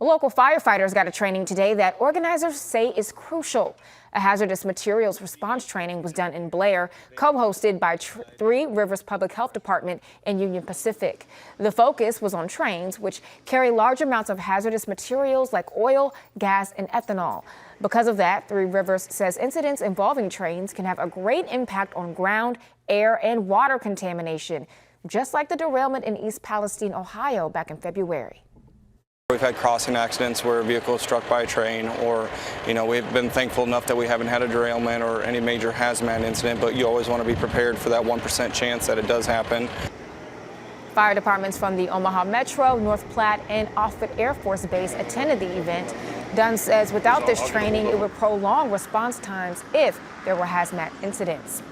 Local firefighters got a training today that organizers say is crucial. A hazardous materials response training was done in Blair, co-hosted by Three Rivers Public Health Department and Union Pacific. The focus was on trains, which carry large amounts of hazardous materials like oil, gas, and ethanol. Because of that, Three Rivers says incidents involving trains can have a great impact on ground, air, and water contamination, just like the derailment in East Palestine, Ohio back in February. We've had crossing accidents where a vehicle is struck by a train, or, we've been thankful enough that we haven't had a derailment or any major hazmat incident, but you always want to be prepared for that 1% chance that it does happen. Fire departments from the Omaha Metro, North Platte, and Offutt Air Force Base attended the event. Dunn says without this training, it would prolong response times if there were hazmat incidents.